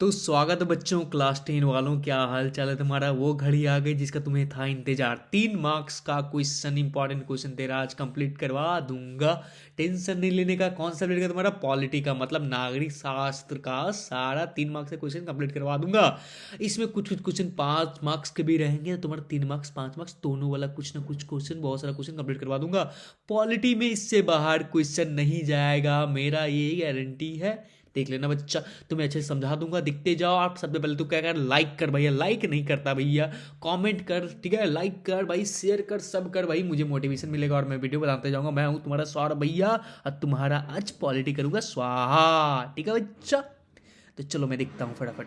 तो स्वागत है बच्चों, क्लास 10 वालों। क्या हाल चाल है तुम्हारा? वो घड़ी आ गई जिसका तुम्हें था इंतजार। 3 मार्क्स का क्वेश्चन, इंपॉर्टेंट क्वेश्चन तेरा आज कंप्लीट करवा दूंगा। टेंशन नहीं लेने का। कौन सा सब्जेक्ट का तुम्हारा? पॉलिटी का, मतलब नागरिक शास्त्र का सारा 3 मार्क्स का क्वेश्चन कंप्लीट करवा दूंगा। इसमें कुछ कुछ क्वेश्चन 5 मार्क्स के भी रहेंगे, तो तुम्हारा 3 मार्क्स 5 मार्क्स दोनों वाला कुछ ना कुछ क्वेश्चन, बहुत सारा क्वेश्चन कंप्लीट करवा दूंगा। पॉलिटी में इससे बाहर क्वेश्चन नहीं जाएगा, मेरा ये गारंटी है। देख लेना बच्चा, तुम्हें अच्छे से समझा दूंगा। दिखते जाओ। आप सबसे पहले तो क्या कर, लाइक कर भैया। लाइक नहीं करता भैया, कमेंट कर, ठीक है? लाइक कर भाई, शेयर कर, सब कर भाई, मुझे मोटिवेशन मिलेगा और मैं वीडियो बनाते जाऊंगा। मैं हूं तुम्हारा सौरभ भैया और तुम्हारा आज पॉलिटी करूंगा स्वाहा, ठीक है बच्चा? तो चलो मैं देखता हूँ फटाफट।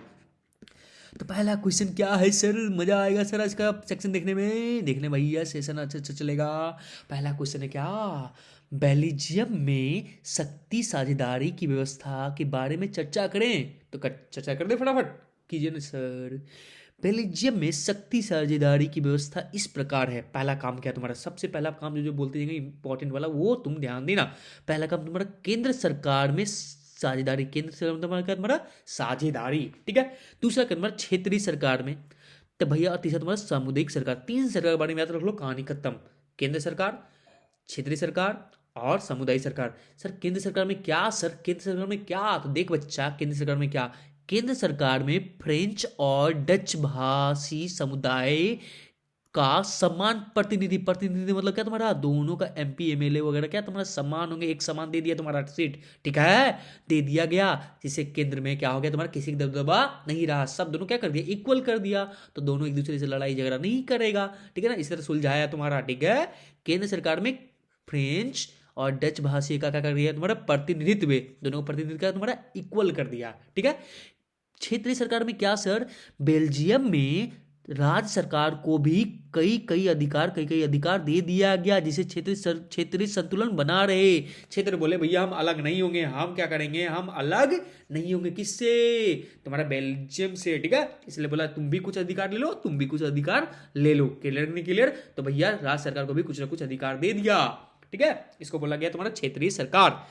तो पहला क्वेश्चन क्या है सर? मजा आएगा सर आज का सेक्शन देखने में। देखने भैया, सेशन अच्छा अच्छा चलेगा। पहला क्वेश्चन है क्या, बेल्जियम में शक्ति साझेदारी की व्यवस्था के बारे में चर्चा करें। तो चर्चा कर दे फटाफट, कीजिए ना सर। बेल्जियम में शक्ति साझेदारी की व्यवस्था इस प्रकार है। पहला काम क्या है तुम्हारा? सबसे पहला काम जो जो बोलते जाएंगे इंपॉर्टेंट वाला, वो तुम ध्यान देना। पहला काम तुम्हारा, केंद्र सरकार में साझेदारी। केंद्र सरकार में तुम्हारा क्या? तुम्हारा साझेदारी, ठीक है। दूसरा क्या तुम्हारा? क्षेत्रीय सरकार में। तो भैया, और तीसरा तुम्हारा सामुदायिक सरकार। 3 सरकार के बारे में याद रख लो, कहानी खत्म। केंद्र सरकार, क्षेत्रीय सरकार और सामुदायिक सरकार। सर केंद्र सरकार में क्या? सर केंद्र सरकार में क्या? तो देख बच्चा, केंद्र सरकार में क्या, केंद्र सरकार में फ्रेंच और डच भाषी समुदाय का समान प्रतिनिधि। प्रतिनिधि मतलब क्या तुम्हारा? दोनों का एमपी एमएलए वगैरह क्या तुम्हारा समान होंगे। एक समान दे दिया तुम्हारा सीट, ठीक है? दे दिया गया, जिससे केंद्र में क्या हो गया तुम्हारा? किसी का दबदबा नहीं रहा, सब दोनों क्या कर दिया? इक्वल कर दिया। तो दोनों एक दूसरे से लड़ाई झगड़ा नहीं करेगा, ठीक है ना? इस तरह सुलझाया तुम्हारा, ठीक है? केंद्र सरकार में फ्रेंच और डच भाषी का क्या कर दिया तुम्हारा? प्रतिनिधित्व। दोनों का प्रतिनिधित्व का तुम्हारा इक्वल कर दिया, ठीक है? क्षेत्रीय सरकार में क्या सर? बेल्जियम में राज्य सरकार को भी कई कई अधिकार दे दिया गया, जिसे क्षेत्रीय संतुलन बना रहे। क्षेत्र बोले भैया हम अलग नहीं होंगे। हम क्या करेंगे? हम अलग नहीं होंगे। किससे? तुम्हारा बेल्जियम से, ठीक है? इसलिए बोला तुम भी कुछ अधिकार ले लो, तुम भी कुछ अधिकार ले लो। क्लियर नहीं क्लियर? तो भैया राज्य सरकार को भी कुछ ना कुछ अधिकार दे दिया, ठीक है? इसको बोला गया तुम्हारा क्षेत्रीय सरकार।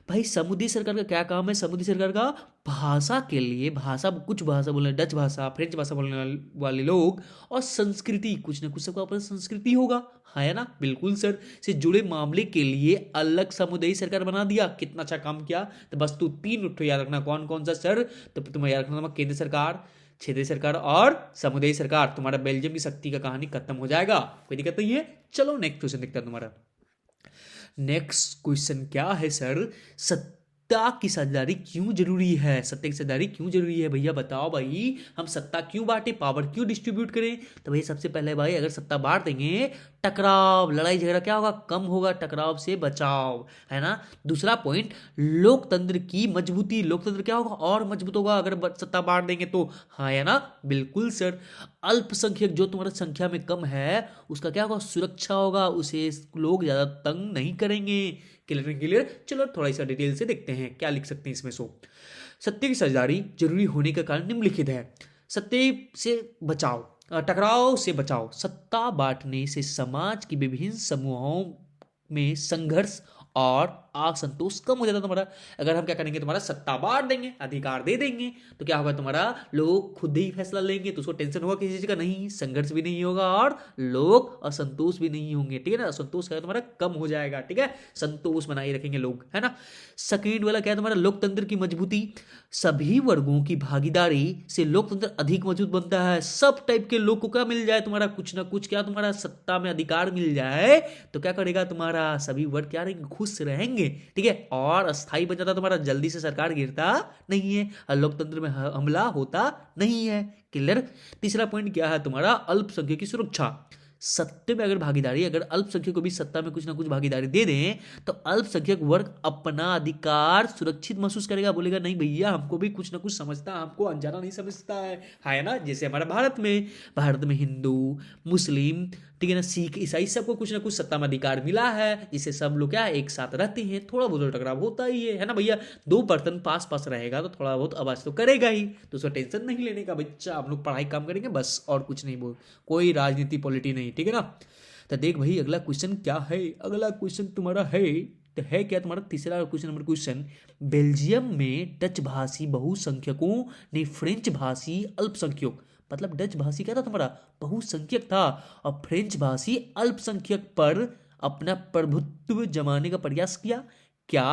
भाई समुद्री सरकार का क्या काम है? समुद्री सरकार का भाषा के लिए, भाषा कुछ भाषा बोलने, डच भाषा, फ्रेंच भाषा बोलने वाले लोग और संस्कृति, कुछ ना कुछ सबका अपना संस्कृति होगा, है ना? बिल्कुल सर। से जुड़े मामले के लिए अलग समुदायी सरकार बना दिया। कितना अच्छा काम किया। तो बस तू 3 उत्तर याद रखना। कौन कौन सा सर? तो तुम्हें याद रखना, केंद्र सरकार, क्षेत्रीय सरकार और समुदायी सरकार। तुम्हारा बेल्जियम की शक्ति का कहानी खत्म हो जाएगा, कोई दिक्कत नहीं है। चलो नेक्स्ट क्वेश्चन देखते हैं तुम्हारा। नेक्स्ट क्वेश्चन क्या है सर? सत्ता की साझेदारी क्यों जरूरी है? सत्ता की साझेदारी क्यों जरूरी है भैया? बताओ भाई, हम सत्ता क्यों बांटे, पावर क्यों डिस्ट्रीब्यूट करें? तो भाई सबसे पहले भाई, अगर सत्ता बांट देंगे, टकराव, लड़ाई झगड़ा क्या होगा? कम होगा, टकराव से बचाव, है ना? दूसरा पॉइंट, लोकतंत्र की मजबूती। लोकतंत्र क्या होगा? और मजबूत होगा अगर सत्ता बांट देंगे तो, हाँ है ना? बिल्कुल सर। अल्पसंख्यक, जो तुम्हारा संख्या में कम है, उसका क्या होगा? सुरक्षा होगा, उसे लोग ज्यादा तंग नहीं करेंगे। Clear clear? चलो थोड़ा सा डिटेल से देखते हैं क्या लिख सकते हैं इसमें। सत्य की साझेदारी जरूरी होने का कारण निम्नलिखित है। सत्य से बचाव, टकराव से बचाव। सत्ता बांटने से समाज की विभिन्न समूहों में संघर्ष और असंतोष कम हो जाता है तुम्हारा। अगर हम क्या करेंगे, तुम्हारा सत्ता बांट देंगे, अधिकार दे देंगे, तो क्या होगा? तुम्हारा लोग खुद ही फैसला लेंगे, तो उसको टेंशन होगा किसी चीज का नहीं, संघर्ष भी नहीं होगा और लोग असंतोष भी नहीं होंगे, ठीक है ना? असंतोष क्या है तुम्हारा? कम हो जाएगा, ठीक है? संतोष बनाए रखेंगे लोग, है ना? सेकेंड वाला क्या है तुम्हारा? लोकतंत्र की मजबूती। सभी वर्गों की भागीदारी से लोकतंत्र अधिक मजबूत बनता है। सब टाइप के लोग को क्या मिल जाए? तुम्हारा कुछ ना कुछ क्या तुम्हारा सत्ता में अधिकार मिल जाए, तो क्या करेगा? तुम्हारा सभी वर्ग क्या रहेंगे? खुश रहेंगे, ठीक है? और अस्थाई बन जाता तुम्हारा, जल्दी से सरकार गिरता नहीं है और लोकतंत्र में हमला होता नहीं है। क्लियर? तीसरा पॉइंट क्या है तुम्हारा? अल्पसंख्यक की सुरक्षा। सत्य में अगर भागीदारी, अगर अल्पसंख्यक को भी सत्ता में कुछ ना कुछ भागीदारी दे दें, तो अल्पसंख्यक वर्ग अपना अधिकार सुरक्षित महसूस करेगा। बोलेगा नहीं भैया, हमको भी कुछ ना कुछ समझता, हमको अनजाना नहीं समझता है ना? जैसे हमारा भारत में हिंदू, मुस्लिम, ठीक है ना, सिख, ईसाई, सबको कुछ ना कुछ सत्ता में अधिकार मिला है, जिससे सब लोग क्या एक साथ रहते हैं। थोड़ा बहुत टकराव होता ही है ना भैया? दो बर्तन पास पास रहेगा तो थोड़ा बहुत आवाज तो करेगा ही, तो उसका टेंशन नहीं लेने का बच्चा। हम लोग पढ़ाई काम करेंगे बस, और कुछ नहीं, बोल कोई राजनीति पॉलिटी नहीं, ठीक है ना? तो देख भाई अगला क्वेश्चन क्या है। अगला क्वेश्चन तुम्हारा है, तो है क्या तुम्हारा तीसरा क्वेश्चन नंबर क्वेश्चन, बेल्जियम में डच भाषी बहुसंख्यकों ने फ्रेंच भाषी अल्पसंख्यक, मतलब डच भाषी क्या था तुम्हारा बहुसंख्यक था और फ्रेंच भाषी अल्पसंख्यक पर अपना प्रभुत्व जमाने का प्रयास किया। क्या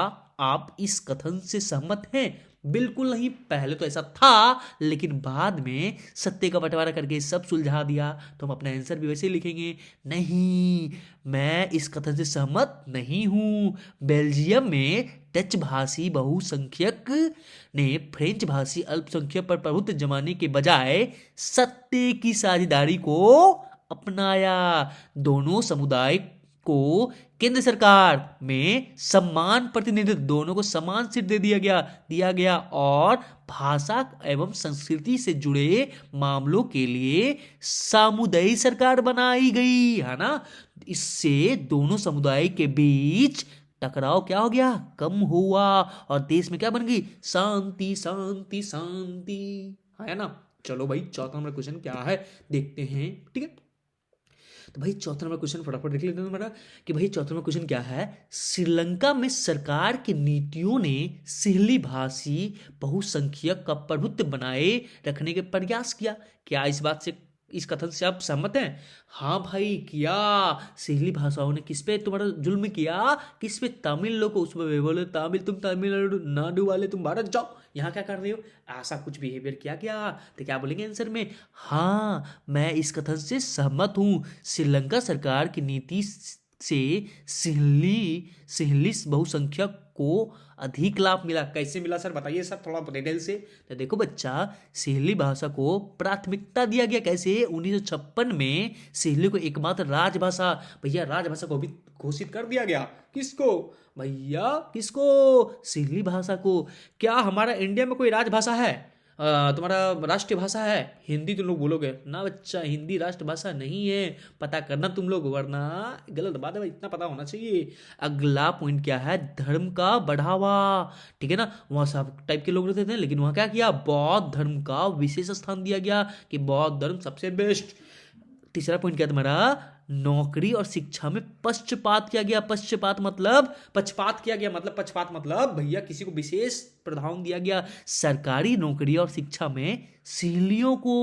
आप इस कथन से सहमत हैं? बिल्कुल नहीं, पहले तो ऐसा था लेकिन बाद में सत्य का बंटवारा करके सब सुलझा दिया, तो हम अपना आंसर भी वैसे ही लिखेंगे। नहीं, मैं इस कथन से सहमत नहीं हूं। बेल्जियम में डच भाषी बहुसंख्यक ने फ्रेंच भाषी अल्पसंख्यक पर प्रभुत्व जमाने के बजाय सत्य की साझेदारी को अपनाया। दोनों समुदाय को केंद्र सरकार में समान प्रतिनिधित्व, दोनों को समान सीट दे दिया गया और भाषा एवं संस्कृति से जुड़े मामलों के लिए सामुदायिक सरकार बनाई गई है ना। इससे दोनों समुदाय के बीच टकराव क्या हो गया, कम हुआ और देश में क्या बन गई, शांति शांति शांति, है ना। चलो भाई चौथा नंबर क्वेश्चन क्या है देखते हैं, ठीक है। तो भाई चौथा नंबर क्वेश्चन फटाफट देख लेते हैं हमारा कि भाई चौथा नंबर क्वेश्चन क्या है, श्रीलंका में सरकार की नीतियों ने सिंहली भाषी बहुसंख्यक का प्रभुत्व बनाए रखने के प्रयास किया। क्या इस बात से, इस कथन से आप सहमत हैं? हाँ भाई किया। सिंहली भाषाओं ने किस पे तुम्हारा जुल्म किया, किस पे, तमिल लोग को। उसमें बोले तमिल, तुम तमिलनाडु वाले तुम भारत जाओ, यहाँ क्या कर रहे हो, ऐसा कुछ बिहेवियर किया क्या? तो क्या बोलेंगे आंसर में? हाँ, मैं इस कथन से सहमत हूँ। श्रीलंका सरकार की नीति से सिंहली बहुसंख्यक को अधिक लाभ मिला। कैसे मिला सर, बताइए सर थोड़ा डिटेल से। तो देखो बच्चा, सिंहली भाषा को प्राथमिकता दिया गया। कैसे? 1956 में सिंहली को एकमात्र राजभाषा, भैया राजभाषा को भी घोषित कर दिया गया। किसको भैया, किसको? सिंहली भाषा को। क्या हमारा इंडिया में कोई राजभाषा है, तुम्हारा राष्ट्रीय भाषा है? हिंदी तुम लोग बोलोगे ना बच्चा, हिंदी राष्ट्रभाषा नहीं है, पता करना तुम लोग, वरना गलत बात है भाई, इतना पता होना चाहिए। अगला पॉइंट क्या है, धर्म का बढ़ावा, ठीक है ना। वहाँ सब टाइप के लोग रहते थे, लेकिन वहाँ क्या किया, बौद्ध धर्म का विशेष स्थान दिया गया कि बौद्ध धर्म सबसे बेस्ट। तीसरा पॉइंट क्या तुम्हारा, नौकरी और शिक्षा में पक्षपात किया गया। पक्षपात मतलब पक्षपात मतलब भैया किसी को विशेष प्राधान्य दिया गया। सरकारी नौकरी और शिक्षा में सिंहलियों को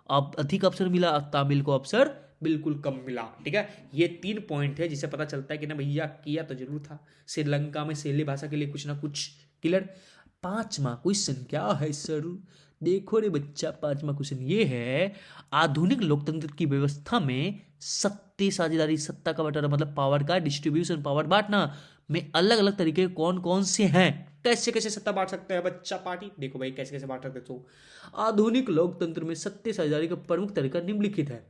अब अधिक अवसर मिला, तमिल को अवसर बिल्कुल कम मिला, ठीक है। ये 3 पॉइंट है जिससे पता चलता है कि ना भैया किया तो जरूर था श्रीलंका में सिंहली भाषा के लिए कुछ ना कुछ क्लियर। 5वां क्वेश्चन क्या है सर, देखो रे बच्चा, 5वां क्वेश्चन ये है, आधुनिक लोकतंत्र की व्यवस्था में सत्ता साझेदारी, सत्ता का बंटवारा मतलब पावर का डिस्ट्रीब्यूशन, पावर बांटना में अलग अलग तरीके कौन कौन से हैं? कैसे कैसे सत्ता बांट सकते हैं बच्चा पार्टी? देखो भाई कैसे कैसे बांट सकते हो। तो आधुनिक लोकतंत्र में सत्ता साझेदारी का प्रमुख तरीका निम्नलिखित है।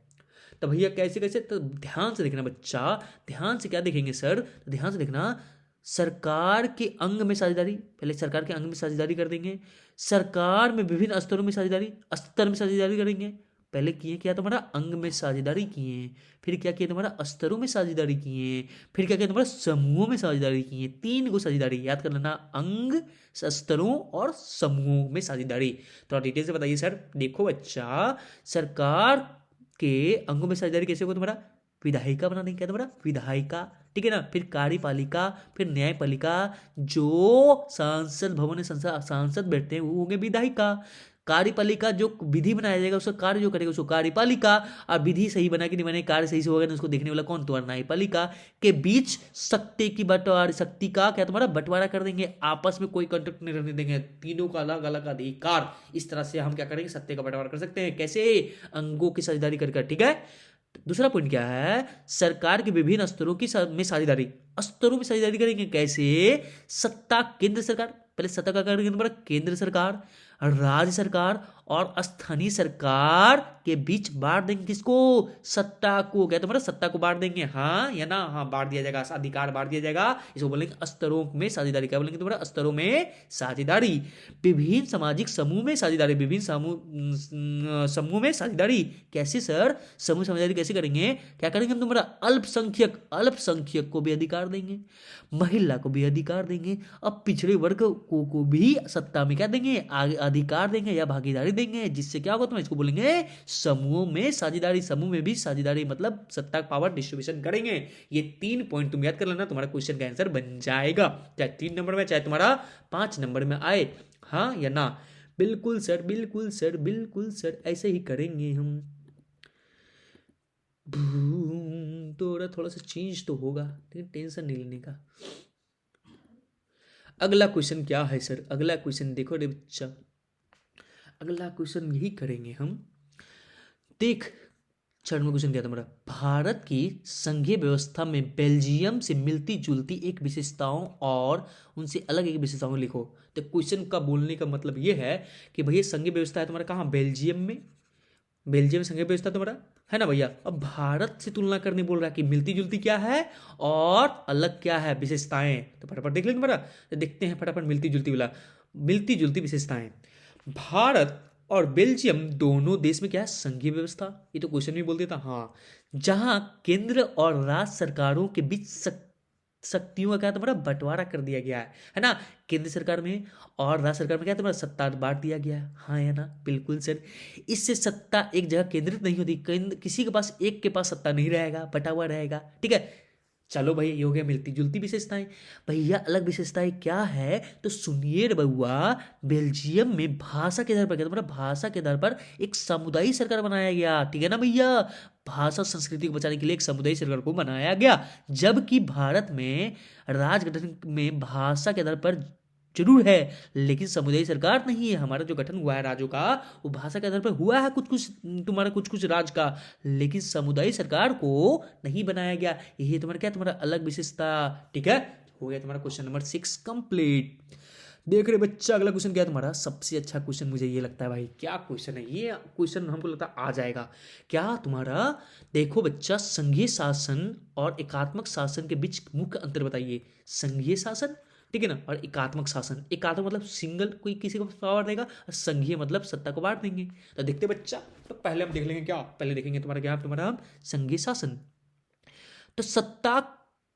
तो भैया कैसे कैसे, तो ध्यान से देखना बच्चा, ध्यान से क्या देखेंगे सर, तो ध्यान से देखना। सरकार के अंग में साझेदारी, पहले सरकार के अंग में साझेदारी कर देंगे। सरकार में विभिन्न स्तरों में साझेदारी करेंगे। पहले किए क्या तुम्हारा, अंग में साझेदारी किए, फिर क्या किया तुम्हारा, स्तरों में साझेदारी किए, फिर क्या किया तुम्हारा, समूहों में साझेदारी किए। 3 को साझेदारी याद कर लेना, अंग, स्तरों और समूहों में साझेदारी। थोड़ा डिटेल से बताइए सर। देखो बच्चा, सरकार के अंगों में साझेदारी कैसे होगा तुम्हारा, विधायिका बना देंगे, क्या तुम्हारा विधायिका, ठीक है ना। फिर कार्यपालिका, फिर न्यायपालिका, जो सांसद भवन में सांसद बैठते हैं वो होंगे विधायिका। कार्यपालिका जो विधि बनाया जाएगा, उसका कार्य जो करेगा उसको कार्यपालिका, और विधि सही बना कि नहीं बने, कार्य सही से होगा ना, उसको देखने वाला कौन, तुम्हारा न्यायपालिका। के बीच शक्ति की बंटवारा, शक्ति का क्या तुम्हारा बंटवारा कर देंगे, आपस में कोई कॉन्ट्रैक्ट नहीं रहने देंगे, तीनों का अलग अलग अधिकार। इस तरह से हम क्या करेंगे, सत्ता का बंटवारा कर सकते हैं। कैसे, अंगों की साझेदारी कर, ठीक है। दूसरा पॉइंट क्या है, सरकार के विभिन्न स्तरों की में साझेदारी, स्तरों में साझेदारी करेंगे। कैसे, सत्ता केंद्र सरकार, पहले सत्ता का करेंगे तुम्हारा केंद्र सरकार, राज्य सरकार और स्थानीय सरकार के बीच बांट देंगे। किसको, सत्ता को, क्या तुम्हारा सत्ता को बांट देंगे, हाँ या ना, हाँ बांट दिया जाएगा, अधिकार बांट दिया जाएगा। इसको बोलेंगे स्तरों में साझेदारी। क्या बोलेंगे तुम्हारा, स्तरों में साझेदारी। विभिन्न सामाजिक समूह में साझेदारी, विभिन्न समूह में साझेदारी। कैसे सर, समूह साझेदारी कैसे करेंगे, क्या करेंगे हम तुम्हारा, अल्पसंख्यक को भी अधिकार देंगे, महिला को भी अधिकार देंगे, अब पिछड़े वर्ग को भी सत्ता में क्या देंगे, अधिकार देंगे या भागीदारी देंगे, जिससे क्या होगा, तुम इसको बोलेंगे समूहों में साझेदारी। समूह में भी साझेदारी मतलब सत्ता पावर डिस्ट्रीब्यूशन करेंगे। ये 3 पॉइंट तुम याद कर लेना, तुम्हारा क्वेश्चन का आंसर बन जाएगा, चाहे 3 नंबर में चाहे तुम्हारा 5 नंबर में आए, हाँ या ना। बिल्कुल सर, बिल्कुल सर, बिल्कुल सर, ऐसे ही करेंगे हम। थोड़ा सा चेंज तो होगा, लेकिन टेंशन नहीं लेने का। अगला क्वेश्चन क्या है सर? अगला क्वेश्चन देखो रे बच्चा, अगला क्वेश्चन यही करेंगे हम। देख, 6वां क्वेश्चन क्या था हमारा? भारत की संघीय व्यवस्था में बेल्जियम से मिलती जुलती एक विशेषताओं और उनसे अलग एक विशेषताओं लिखो। तो क्वेश्चन का बोलने का मतलब ये है कि भैया संघीय व्यवस्था है तुम्हारा कहाँ? बेल्जियम में। बेल्जियम में संघीय व्यवस्था तुम्हारा है ना भैया। अब भारत से तुलना करने बोल रहा है कि मिलती जुलती क्या है और अलग क्या है विशेषताएं। तो फटाफट देख लें तुम्हारा, तो देखते हैं फटाफट मिलती जुलती वाला। मिलती जुलती विशेषताएं, भारत और बेल्जियम दोनों देश में क्या है? संघीय व्यवस्था। ये तो क्वेश्चन भी बोल देता, हाँ। जहां केंद्र और राज्य सरकारों के बीच शक्तियों का क्या तुम्हारा बंटवारा कर दिया गया है ना। केंद्र सरकार में और राज्य सरकार में क्या तुम्हारा सत्ता बांट दिया गया है, हाँ या ना? बिल्कुल सर। इससे सत्ता एक जगह केंद्रित नहीं होती, किसी के पास एक के पास सत्ता नहीं रहेगा, बटा हुआ रहेगा, ठीक है। चलो भैया, ये हो गया मिलती जुलती विशेषताएं। भैया अलग विशेषताएं क्या है तो सुनिए रे बउआ। बेल्जियम में भाषा के आधार पर क्या तुम्हारा? भाषा के आधार पर एक सामुदायिक सरकार बनाया गया, ठीक है ना भैया। भाषा संस्कृति को बचाने के लिए एक सामुदायिक सरकार को बनाया गया, जबकि भारत में राज गठन में भाषा के आधार पर जरूर है, लेकिन समुदाय सरकार नहीं है। हमारा जो गठन हुआ है राज्यों का, वो भाषा के आधार पर हुआ है, कुछ कुछ तुम्हारा कुछ कुछ राज्य का, लेकिन समुदाय सरकार को नहीं बनाया गया। यही तुम्हारा क्या, तुम्हारा अलग विशेषता, ठीक है। हो गया तुम्हारा क्वेश्चन नंबर 6 कंप्लीट। देख रहे बच्चा, अगला क्वेश्चन क्या है तुम्हारा? सबसे अच्छा क्वेश्चन मुझे ये लगता है भाई। क्या क्वेश्चन है ये? क्वेश्चन हमको लगता है आ जाएगा। क्या तुम्हारा? देखो बच्चा, संघीय शासन और एकात्मक शासन के बीच मुख्य अंतर बताइए। संघीय शासन, ठीक है ना, और एकात्मक शासन। एकात्मक मतलब सिंगल कोई किसी को पावर देगा, और संघीय मतलब सत्ता को बांट देंगे। तो देखते बच्चा, तो पहले हम देख लेंगे क्या, पहले देखेंगे तुम्हारा क्या, तुम्हारा संघीय शासन। तो सत्ता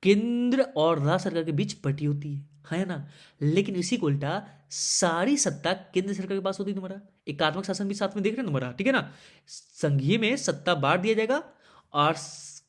केंद्र और राज्य सरकार के बीच बटी होती है ना। लेकिन इसी को उल्टा सारी सत्ता केंद्र सरकार के पास होती है तुम्हारा। एकात्मक शासन भी साथ में देख रहे हैं तुम्हारा, ठीक है ना। संघीय में सत्ता बांट दिया जाएगा, और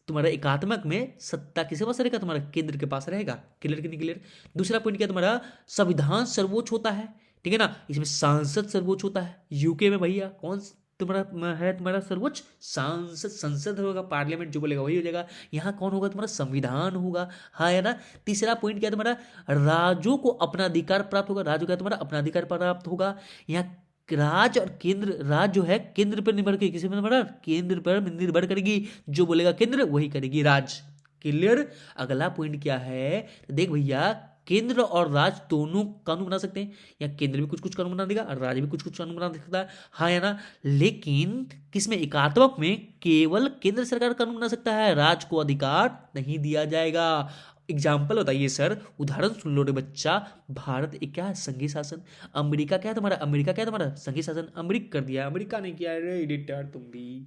तुम्हारा एकात्मक में सत्ता किसके पास रहेगा? तुम्हारा केंद्र के पास रहेगा। क्लियर कि नहीं क्लियर? दूसरा पॉइंट क्या तुम्हारा? संविधान सर्वोच्च होता है, ठीक है ना। इसमें सांसद सर्वोच्च होता है। यूके में भैया कौन तुम्हारा है? तुम्हारा सर्वोच्च सांसद, संसद होगा, पार्लियामेंट जो बोलेगा वही हो जाएगा। यहाँ कौन होगा? तुम्हारा संविधान होगा, हाँ है ना। तीसरा पॉइंट क्या तुम्हारा? राज्यों को अपना अधिकार प्राप्त होगा। राज्यों का तुम्हारा अपना अधिकार प्राप्त होगा। यहाँ राज्य और केंद्र, राज्य जो है केंद्र पर निर्भर करेगी, किसी पर निर्भर? केंद्र पर निर्भर करेगी। जो बोलेगा केंद्र वही करेगी राज्य। क्लियर? अगला पॉइंट क्या है? देख भैया, केंद्र और राज्य दोनों कानून बना सकते हैं, या केंद्र भी कुछ कुछ कानून बना देगा और राज्य भी कुछ कुछ कानून बना सकता है, हाँ या ना। लेकिन किसमें? एकात्मक में केवल केंद्र सरकार कानून बना सकता है, राज्य को अधिकार नहीं दिया जाएगा। एग्जाम्पल बताइए सर, उदाहरण सुन लो रे बच्चा। भारत एक क्या है? संघीय शासन। अमेरिका क्या है तुम्हारा? अमेरिका क्या है तुम्हारा? संघीय शासन। अमेरिका कर दिया, अमेरिका ने किया। अरे एडिटर तुम भी।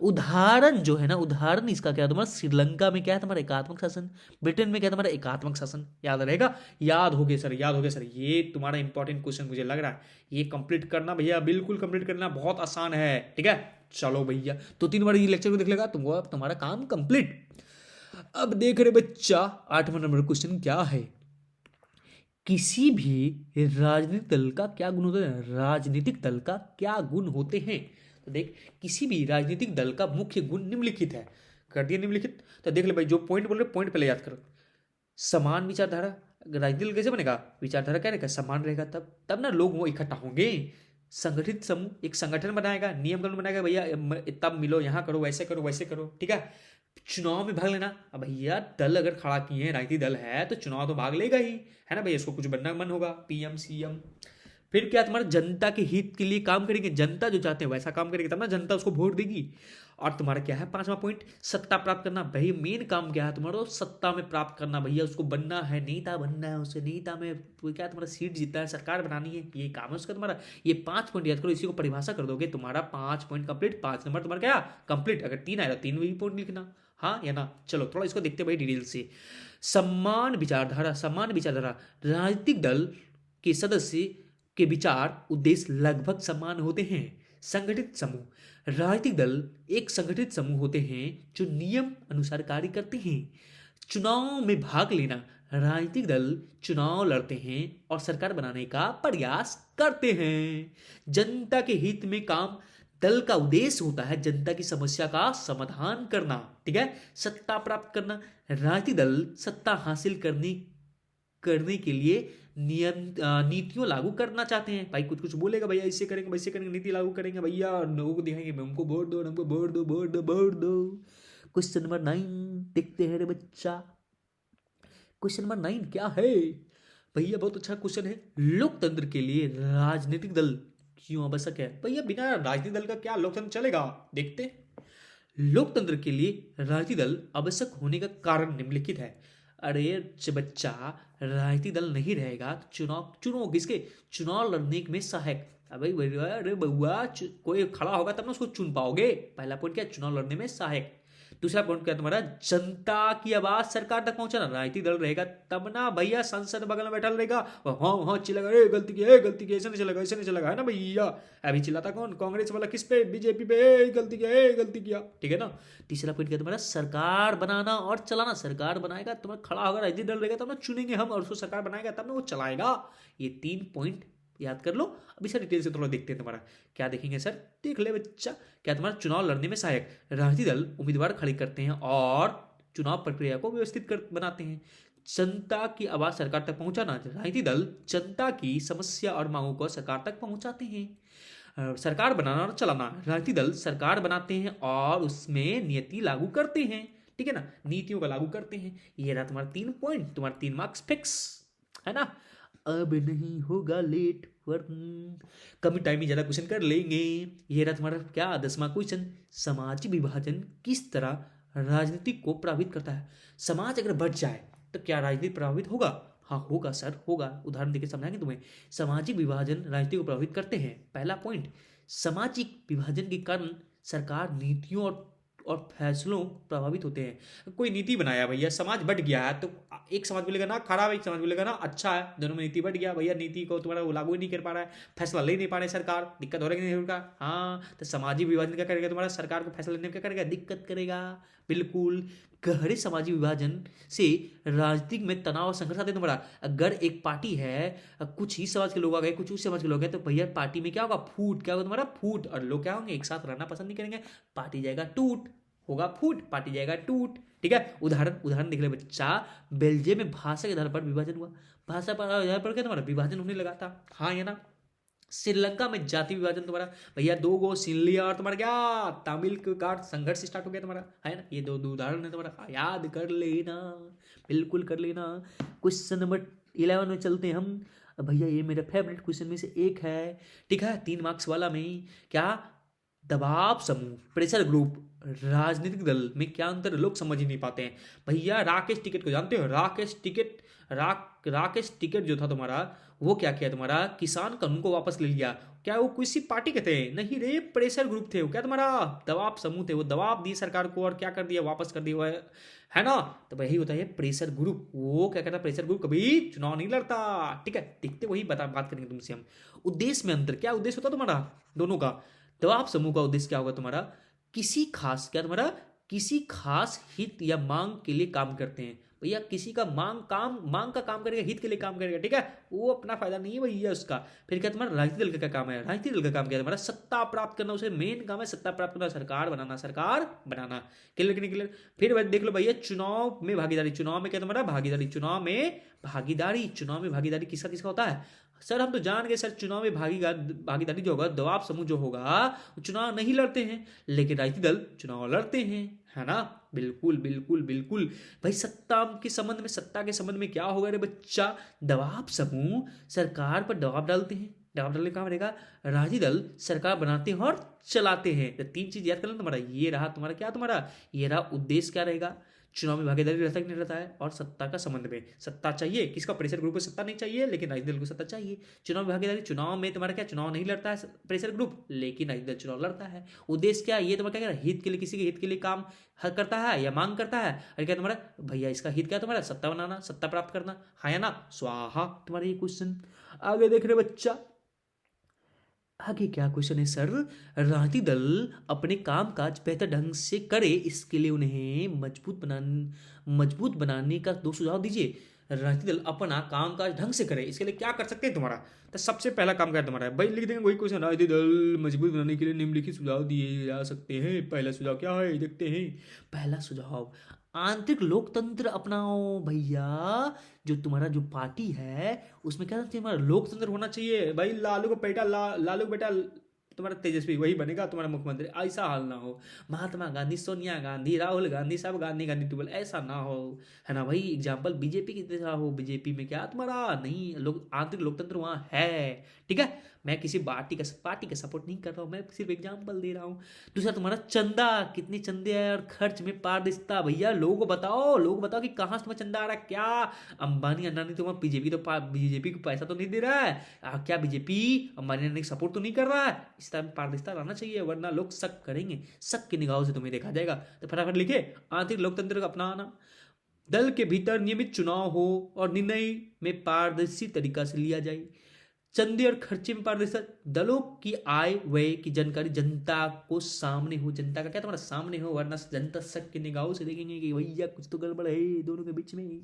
उदाहरण जो है ना, उदाहरण इसका क्या है तुम्हारा? श्रीलंका में क्या है तुम्हारा? एकात्मक शासन। ब्रिटेन में क्या है तुम्हारा? एकात्मक शासन। याद रहेगा? याद हो गया सर, याद हो गया सर। ये तुम्हारा इंपॉर्टेंट क्वेश्चन मुझे लग रहा है, ये कंप्लीट करना भैया, बिल्कुल कंप्लीट करना, बहुत आसान है, ठीक है। चलो भैया, तो 3 बार ये लेक्चर को देख लेगा तुमको, अब तुम्हारा काम कंप्लीट। अब देख रहे बच्चा, 8वां नंबर क्वेश्चन क्या है? किसी भी राजनीतिक दल का क्या गुण होता है? राजनीतिक दल का क्या गुण होते हैं? तो देख, किसी भी राजनीतिक दल का मुख्य गुण निम्नलिखित है। कर दिया निम्नलिखित। तो देख ले भाई, जो पॉइंट बोल रहे पॉइंट पहले याद करो। समान विचारधारा। राजनीतिक दल कैसे बनेगा? विचारधारा क्या रहेगा? समान रहेगा, तब तब ना लोग वो इकट्ठा होंगे। संगठित समूह, एक संगठन बनाएगा, नियम कानून बनाएगा, भैया तब मिलो, यहाँ करो, वैसे करो, वैसे करो, ठीक है। चुनाव में भाग लेना। अब भैया दल अगर खड़ा किए हैं, राजनीतिक दल है, तो चुनाव तो भाग लेगा ही, है ना भैया। इसको कुछ बनना मन होगा, पीएम सीएम। फिर क्या, तुम्हारा जनता के हित के लिए काम करेंगे। जनता जो चाहते हैं वैसा काम करेंगे, तब ना जनता उसको वोट देगी। और तुम्हारा क्या है 5वां पॉइंट? सत्ता प्राप्त करना। भाई मेन काम क्या है तुम्हारा? सत्ता में प्राप्त करना भैया, उसको बनना है, नेता बनना है, उसे नेता में क्या है तुम्हारा? सीट जीतना है, सरकार बनानी है, ये काम है उसका तुम्हारा। ये 5 पॉइंट याद करो, इसी को परिभाषा कर दोगे, तुम्हारा 5 पॉइंट कंप्लीट। 5 नंबर तुम्हारा क्या कंप्लीट। अगर 3 आया तो 3 भी पॉइंट लिखना, हाँ या ना। चलो थोड़ा इसको देखते भाई डिटेल से। समान विचारधारा। समान विचारधारा, राजनीतिक दल के सदस्य के विचार उद्देश्य लगभग समान होते हैं। संगठित समूह, राजनीतिक दल एक संगठित समूह होते हैं जो नियम अनुसार कार्य करते हैं। चुनाव में भाग लेना, राजनीतिक दल चुनाव लड़ते हैं और सरकार बनाने का प्रयास करते हैं। जनता के हित में काम, दल का उद्देश्य होता है जनता की समस्या का समाधान करना, ठीक है। सत्ता प्राप्त करना, राजनीतिक दल सत्ता हासिल करने करने के लिए नीतियों लागू करना चाहते हैं। भाई कुछ कुछ बोलेगा, भैया इससे करेंगे वैसे करेंगे, नीति लागू करेंगे, भैया लोगों को दिखाएंगे हमको वोट दो, हमको वोट दो, वोट दो, वोट दो। क्वेश्चन नंबर 9 देखते हैं रे बच्चा। क्वेश्चन नंबर 9 क्या है भैया? बहुत अच्छा क्वेश्चन है। लोकतंत्र के लिए राजनीतिक दल क्यों आवश्यक है? भैया बिना राजनीतिक दल का क्या लोकतंत्र चलेगा? देखते हैं। लोकतंत्र के लिए राजनीतिक दल आवश्यक होने का कारण निम्नलिखित है। अरे बच्चा, राजनीतिक दल नहीं रहेगा तो चुनाव चुनो किसके? चुनाव लड़ने में सहायक। अरे बउआ, कोई खड़ा होगा तब ना उसको चुन पाओगे। पहला पॉइंट क्या? चुनाव लड़ने में सहायक। दूसरा पॉइंट क्या तुम्हारा? जनता की आवाज सरकार तक पहुंचाना। राजनीतिक दल रहेगा तब ना भैया, संसद बगल में बैठा रहेगा, हाँ हाँ चिल्लाएगा, ए गलती की, ए गलती की, ऐसे नहीं चलेगा, ऐसे नहीं चलेगा, है ना भैया। अभी चिल्लाता कौन? कांग्रेस वाला किस पे? बीजेपी पे, ए गलती किया, ए गलती किया, ठीक है ना। तीसरा पॉइंट क्या तुम्हारा? सरकार बनाना और चलाना। सरकार बनाएगा तुम्हारा, खड़ा होगा राजनीतिक दल रहेगा तब ना चुनेंगे हम, और उसको सरकार बनाएगा तब ना वो चलाएगा। ये 3 पॉइंट याद कर लो। अभी सर डिटेल से थोड़ा देखते हैं तुम्हारा क्या देखेंगे सर। देख ले बच्चा, क्या तुम्हारा चुनाव लड़ने में सहायक, राजनीतिक दल उम्मीदवार खड़े करते हैं और चुनाव प्रक्रिया को व्यवस्थित कर बनाते हैं। जनता की आवाज सरकार तक पहुंचाना, राजनीतिक दल जनता की समस्या और मांगों को सरकार तक पहुंचाते हैं। सरकार बनाना और चलाना, राजनीतिक दल सरकार बनाते हैं और उसमें नीति लागू करते हैं, ठीक है ना, नीतियों का लागू करते हैं। ये रहा तुम्हारा 3 पॉइंट, तुम्हारा 3 मार्क्स फिक्स है ना। अब नहीं होगा लेट, वरन कम टाइम में ज्यादा क्वेश्चन कर लेंगे। ये रहा तुम्हारा क्या? 10वां क्वेश्चन। सामाजिक विभाजन किस तरह राजनीति को प्रभावित करता है? समाज अगर बढ़ जाए तो क्या राजनीति प्रभावित होगा? हाँ होगा सर, होगा। उदाहरण देकर समझाएंगे तुम्हें। सामाजिक विभाजन राजनीति को प्रभावित करते हैं। पहला पॉइंट, सामाजिक विभाजन के कारण सरकार नीतियों और फैसलों प्रभावित होते हैं। कोई नीति बनाया भैया, समाज बढ़ गया है, तो एक समाज बोलेगा ना खराब है, एक समाज बोलेगा ना अच्छा है। दोनों में नीति बढ़ गया भैया, नीति को तुम्हारा वो लागू ही नहीं कर पा रहा है, फैसला ले नहीं पा रहे सरकार, दिक्कत हो रही है नहीं? हाँ, तो सामाजिक विभाजन क्या करेगा? तुम्हारा सरकार को फैसला लेने में क्या करेगा? दिक्कत करेगा। बिल्कुल। गहरे सामाजिक विभाजन से राजनीतिक में तनाव और संघर्ष आते हैं तुम्हारा। अगर एक पार्टी है, कुछ ही समाज के लोग आ गए, कुछ उस समाज के लोग हैं, तो भैया पार्टी में क्या होगा? फूट। क्या होगा तुम्हारा? फूट। और लोग क्या होंगे? एक साथ रहना पसंद नहीं करेंगे, पार्टी जाएगा टूट, होगा फूट, पार्टी जाएगा टूट, ठीक है। उदाहरण देख ले बच्चा। बेल्जियम में भाषा के आधार पर विभाजन हुआ। भाषा पर आधार पर क्या तुम्हारा विभाजन होने लगा था, हाँ या ना। श्रीलंका में जाति विभाजन तुम्हारा भैया, 2 गो छीन लिया और तुम्हारा क्या? तमिल का संघर्ष स्टार्ट हो गया तुम्हारा, है ना। ये 2 उदाहरण है तुम्हारा, याद कर लेना, बिल्कुल कर लेना। क्वेश्चन नंबर 11 में चलते हैं हम। भैया ये मेरा फेवरेट क्वेश्चन में से एक है, ठीक है, 3 मार्क्स वाला में। क्या? दबाव समूह, प्रेशर ग्रुप, राजनीतिक दल में क्या अंतर? लोग समझ ही नहीं पाते हैं भैया। राकेश टिकैत को जानते हो? राकेश टिकैत जो था तुम्हारा, वो क्या किया तुम्हारा? किसान कानून को वापस ले लिया। क्या वो किसी पार्टी के थे? नहीं रे, प्रेशर ग्रुप थे वो। क्या तुम्हारा? दबाव समूह थे, वो दबाव दिए सरकार को और क्या कर दिया? वापस कर दिया, है ना। तो वही होता है प्रेशर ग्रुप। वो क्या कहता? प्रेशर ग्रुप कभी चुनाव नहीं लड़ता, ठीक है। दिखते वही बात करेंगे तुमसे हम। उद्देश्य में अंतर, क्या उद्देश्य होता तुम्हारा दोनों का? दबाव समूह का उद्देश्य क्या होगा तुम्हारा? किसी खास, क्या तुम्हारा? किसी खास हित या मांग के लिए काम करते हैं भैया। किसी का मांग का काम करेगा, हित के लिए काम करेगा, ठीक है। वो अपना फायदा नहीं है भैया उसका। फिर क्या तुम्हारा? राजनीतिक दल का क्या काम है? राजनीतिक दल का काम क्या है तुम्हारा? सत्ता प्राप्त करना, उसे मेन काम है सत्ता प्राप्त करना, सरकार बनाना। क्लियर। फिर देख लो भैया, चुनाव में भागीदारी। चुनाव में क्या तुम्हारा? भागीदारी। चुनाव में भागीदारी किसका किसका होता है? सर हम तो जान गए सर, चुनाव में भागीदारी जो होगा, दबाव समूह जो होगा, वो चुनाव नहीं लड़ते हैं, लेकिन राजनीतिक दल चुनाव लड़ते हैं, है ना। बिल्कुल भाई। सत्ता के संबंध में क्या होगा रे बच्चा? दबाव समूह सरकार पर दबाव डालते हैं। दबाव डालने का रहेगा, राजनीतिक दल सरकार बनाते हैं और चलाते हैं। तो 3 चीज याद कर लेना तुम्हारा। ये रहा तुम्हारा क्या? तुम्हारा ये रहा उद्देश्य क्या रहेगा? चुनाव में भागीदारी रहता है कि नहीं रहता है, और सत्ता का संबंध में। सत्ता चाहिए किसका? प्रेशर ग्रुप को सत्ता नहीं चाहिए, लेकिन राजनीतिक दल को सत्ता चाहिए। चुनाव में भागीदारी, चुनाव में तुम्हारा क्या? चुनाव नहीं लड़ता है प्रेशर ग्रुप, लेकिन राजनीतिक दल चुनाव लड़ता है। उद्देश्य क्या? ये तुम्हारा क्या? हित के लिए, किसी के हित के लिए काम करता है या मांग करता है। और क्या तुम्हारा भैया? इसका हित क्या तुम्हारा? सत्ता बनाना, सत्ता प्राप्त करना, हाँ या ना। स्वाहा तुम्हारा ये क्वेश्चन। आगे देख रहे बच्चा, आगे क्या क्वेश्चन है सर? राजनीतिक दल अपने कामकाज बेहतर ढंग से करे, इसके लिए उन्हें मजबूत बनाने का दो सुझाव दीजिए। राजनीतिक दल अपना कामकाज ढंग से करे, इसके लिए क्या कर सकते हैं तुम्हारा? तो सबसे पहला काम क्या है तुम्हारा? भाई लिख देंगे वही क्वेश्चन, राजनीतिक दल मजबूत बनाने के लिए निम्नलिखित सुझाव दिए जा सकते हैं। पहला सुझाव क्या है देखते हैं। पहला सुझाव, आंतरिक लोकतंत्र अपनाओ भैया। जो तुम्हारा जो पार्टी है उसमें क्या चाहिए? हमारा लोकतंत्र होना चाहिए भाई। लालू को बेटा लालू को बेटा तुम्हारा तेजस्वी वही बनेगा तुम्हारा मुख्यमंत्री, ऐसा हाल ना हो। महात्मा गांधी, सोनिया गांधी, राहुल गांधी, सब गांधी गांधी डुबल, ऐसा ना हो, है ना भाई। एग्जाम्पल बीजेपी की तरह हो। बीजेपी में क्या तुम्हारा नहीं लोग आंतरिक लोकतंत्र वहां है, ठीक है। मैं किसी पार्टी का सपोर्ट नहीं कर रहा हूं, मैं सिर्फ एग्जाम्पल दे रहा हूं। दूसरा तुम्हारा चंदा, कितने चंदे आए और खर्च में पारदर्शिता भैया। लोगों को बताओ कि कहाँ से तुम्हें चंदा आ रहा है। क्या अंबानी अडानी तुम्हारा बीजेपी को पैसा तो नहीं दे रहा है? क्या बीजेपी अंबानी अडानी सपोर्ट तो नहीं कर रहा है? इस तरह पारदर्शिता लाना चाहिए, वरना लोग शक करेंगे, शक की निगाहों से तुम्हें देखा जाएगा। तो फटाफट लिखे, आंतरिक लोकतंत्र का अपनाना, दल के भीतर नियमित चुनाव हो और निर्णय में पारदर्शी तरीका से लिया जाए। चंदे और खर्चे में पारदर्शिता, दलों की आय व्यय की जानकारी जनता को सामने हो, जनता का क्या तुम्हारा सामने हो, वरना जनता शक की निगाहों से देखेंगे कि भैया कुछ तो गड़बड़ है दोनों के बीच में।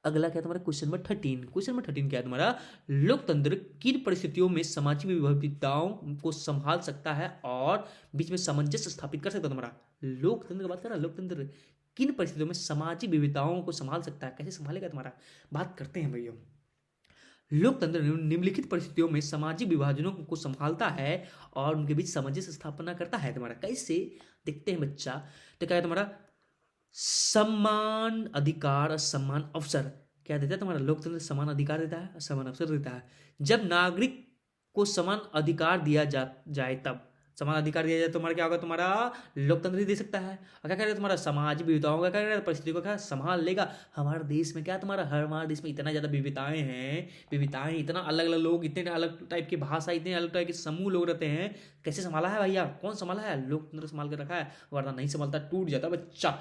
अगला क्या तुम्हारा क्वेश्चन नंबर 13। क्वेश्चन नंबर 13 क्या है तुम्हारा? लोकतंत्र किन परिस्थितियों में सामाजिक विविधताओं को संभाल सकता है और बीच में सामंजस्य स्थापित कर सकता है? तुम्हारा लोकतंत्र की बात कर रहा है। लोकतंत्र किन परिस्थितियों में सामाजिक विविधताओं को संभाल सकता है, कैसे संभालेगा तुम्हारा? बात करते हैं भैया। लोकतंत्र निम्नलिखित परिस्थितियों में सामाजिक विभाजनों को संभालता है और उनके बीच सामंजस्य स्थापना करता है। तुम्हारा कैसे देखते हैं बच्चा? तो क्या है तुम्हारा? सम्मान अधिकार और सम्मान अवसर क्या देता है तुम्हारा? लोकतंत्र समान अधिकार देता है और समान अवसर देता है। जब नागरिक को समान अधिकार दिया जाए तब समान अधिकार दिया जाए तो तुम्हारा क्या होगा? तुम्हारा लोकतंत्र ही दे सकता है। और क्या करेगा तुम्हारा? सामाजिक विविधताओं का क्या करेगा? परिस्थिति को क्या संभाल लेगा। हमारे देश में क्या तुम्हारा हमारे देश में इतना ज़्यादा विविधताएं इतना अलग अलग लोग, इतने अलग टाइप की भाषा, इतने अलग टाइप के समूह लोग रहते हैं। कैसे संभाला है भैया? कौन संभाला है? लोकतंत्र संभाल कर रखा है, वरना नहीं संभालता टूट जाता बच्चा।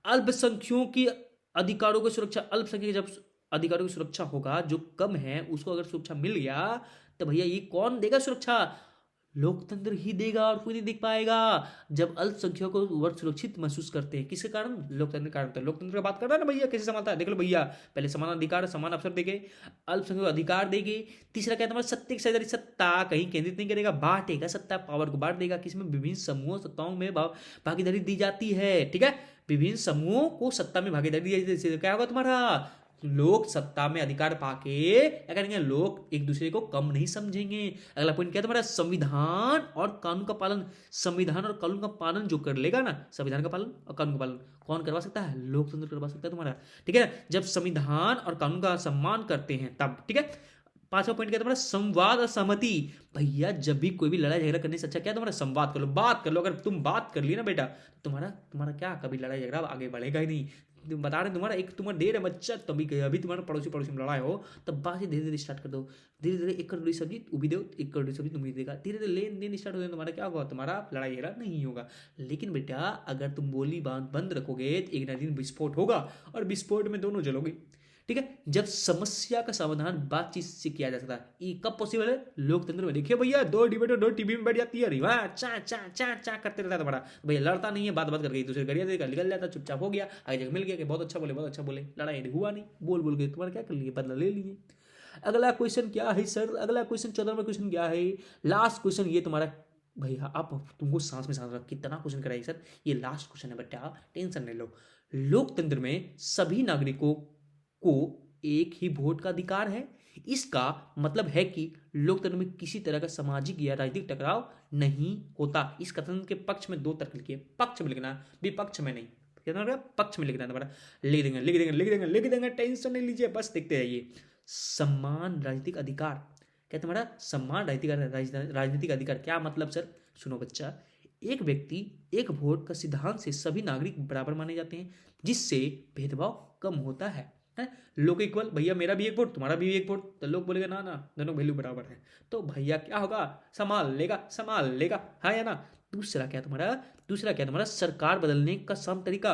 अल्पसंख्यकों की अधिकारों की सुरक्षा, अल्पसंख्यक जब अधिकारों की सुरक्षा होगा, जो कम है उसको अगर सुरक्षा मिल गया तो भैया ये कौन देगा सुरक्षा? लोकतंत्र ही देगा और कोई नहीं देख पाएगा। जब अल्पसंख्यकों को वर्ग सुरक्षित महसूस करते हैं, किसके कारण? लोकतंत्र के कारण। तो लोकतंत्र की बात कर रहा है ना भैया, कैसे संभालता है देख लो भैया। पहले समान अधिकार समान अवसर देंगे, अल्पसंख्यकों को अधिकार देंगे। तीसरा क्या है तुम्हारा? सत्य की साझेदारी, सत्ता कहीं केंद्रित नहीं करेगा, बांटेगा सत्ता, पावर को बांट देगा। किसमें? विभिन्न समूहों सत्ताओं में भागीदारी दी जाती है, ठीक है। विभिन्न समूहों को सत्ता में भागीदारी दी जाती है। क्या होगा तुम्हारा? लोग सत्ता में अधिकार पाके क्या करेंगे? लोग एक दूसरे को कम नहीं समझेंगे। अगला पॉइंट क्या है तुम्हारा? संविधान और कानून का पालन। संविधान और कानून का पालन जो कर लेगा ना, संविधान का पालन और कानून का पालन कौन करवा सकता है? लोकतंत्र करवा सकता है तुम्हारा, ठीक है। जब संविधान और कानून का सम्मान करते हैं तब, ठीक है। पांचवा पॉइंट क्या है तुम्हारा? संवाद और सहमति। भैया जब भी कोई भी लड़ाई झगड़ा करने से अच्छा क्या है तुम्हारा? संवाद कर लो, बात कर लो। अगर तुम बात कर ली ना बेटा, तुम्हारा तुम्हारा क्या कभी लड़ाई झगड़ा आगे बढ़ेगा ही नहीं। तुम बता रहे तुम्हारा एक तुम्हारा देर है बच्चा, तभी अभी तुम्हारा पड़ोसी पड़ोसी में लड़ाई हो, तब बात ही धीरे धीरे स्टार्ट कर दो। धीरे धीरे 1 करोड़ की सब्जी तू भी दो, 1 करोड़ की सब्जी तुम भी देगा। धीरे धीरे लेन देन स्टार्ट हो जाए, तुम्हारा क्या होगा? तुम्हारा लड़ाई झगड़ा नहीं होगा। लेकिन बेटा अगर तुम बोली बात बंद रखोगे तो एक ना दिन विस्फोट होगा और विस्फोट में दोनों जलोगे, ठीक है। जब समस्या का समाधान बातचीत से किया जा सकता है, ये कब पॉसिबल है? लोकतंत्र में। देखिए भैया, दो डिबेटर दो टीवी में बैठ जाती है, वाह चा चा चा चा करते रहता है तुम्हारा भैया, लड़ता नहीं है, बात बात करके एक दूसरे गरिया देगा, निकल जाता, चुपचाप हो गया, आगे जगह मिल गया कि बहुत अच्छा बोले बहुत अच्छा बोले, लड़ाई हुआ नहीं, बोल बोल के तुम्हारा क्या कर लिए? बदला ले लिए। अगला क्वेश्चन क्या है सर? अगला क्वेश्चन 14वां क्वेश्चन क्या है? लास्ट क्वेश्चन ये तुम्हारा भैया, आप तुमको सांस में सांस रख, कितना क्वेश्चन कराइए सर, ये लास्ट क्वेश्चन है बेटा, टेंशन नहीं लो। लोकतंत्र में सभी नागरिकों को एक ही वोट का अधिकार है। इसका मतलब है कि लोकतंत्र में किसी तरह का सामाजिक या राजनीतिक टकराव नहीं होता। इस कथन के पक्ष में 2 तर्क लिखिए, पक्ष में लिखना, विपक्ष में नहीं। क्या पक्ष में लिखना है तुम्हारा, लिख देंगे लिख देंगे लिख देंगे लिख देंगे, टेंशन नहीं लीजिए, बस देखते रहिए। सम्मान राजनीतिक अधिकार क्या तुम्हारा? सम्मान राजनीतिक अधिकार क्या मतलब सर? सुनो बच्चा, एक व्यक्ति एक वोट का सिद्धांत से सभी नागरिक बराबर माने जाते हैं, जिससे भेदभाव कम होता है। लोग इक्वल, भैया मेरा भी एक वोट तुम्हारा भी एक वोट, तो लोग बोलेगा ना ना दोनों वैल्यू बराबर है, तो भैया क्या होगा? संभाल लेगा, हाँ या ना। दूसरा क्या तुम्हारा? सरकार बदलने का सम तरीका।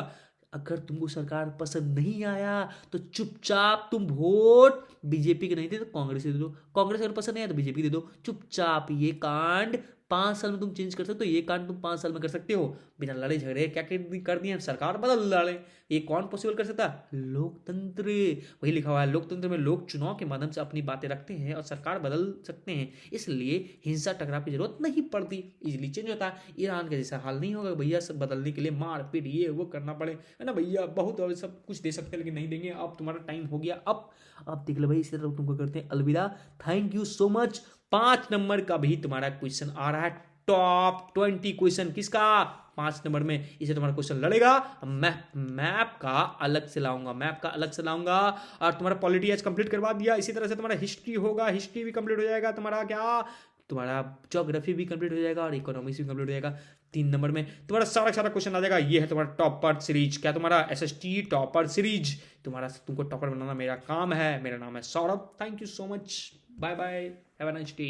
अगर तुमको सरकार पसंद नहीं आया तो चुपचाप तुम वोट बीजेपी के नहीं दे तो कांग्रेस दे दो, कांग्रेस अगर पसंद नहीं आया तो बीजेपी दे दो। चुपचाप ये कांड 5 साल में तुम चेंज कर सकते हो, ये कांड तुम 5 साल में कर सकते हो बिना लड़े झगड़े। क्या कर दिए सरकार बदल डाले, ये कौन पॉसिबल कर सकता है? लोकतंत्र। वही लिखा हुआ है लोकतंत्र में लोग चुनाव के माध्यम से अपनी बातें रखते हैं और सरकार बदल सकते हैं, इसलिए हिंसा टकराव की जरूरत नहीं पड़ती, इजिली चेंज होता है। ईरान का जैसा हाल नहीं होगा भैया, सब बदलने के लिए मार पीट ये वो करना पड़े, है ना भैया। बहुत सब कुछ दे सकते हैं लेकिन नहीं देंगे, अब तुम्हारा टाइम हो गया। अब देख लो भाई, इसी तरह तुमको करते हैं अलविदा। Thank you so much. 5 number का भी तुम्हारा क्वेश्चन आ रहा है, टॉप 20 क्वेश्चन किसका? 5 नंबर में इसे तुम्हारा क्वेश्चन लड़ेगा। मैप का अलग से लाऊंगा, मैप का अलग से लाऊंगा। और तुम्हारा पॉलिटी आज कंप्लीट करवा दिया, इसी तरह से तुम्हारा हिस्ट्री होगा, हिस्ट्री भी कंप्लीट हो जाएगा तुम्हारा। क्या तुम्हारा ज्योग्राफी भी कंप्लीट हो जाएगा और इकोनॉमिक्स भी कंप्लीट हो जाएगा। 3 नंबर में तुम्हारा सारा सारा क्वेश्चन आ जाएगा। ये है तुम्हारा टॉपर सीरीज, क्या तुम्हारा एसएसटी टॉपर सीरीज। तुम्हारा तुमको टॉपर बनाना मेरा काम है। मेरा नाम है Saurabh. Thank you so much, bye bye, have a nice day.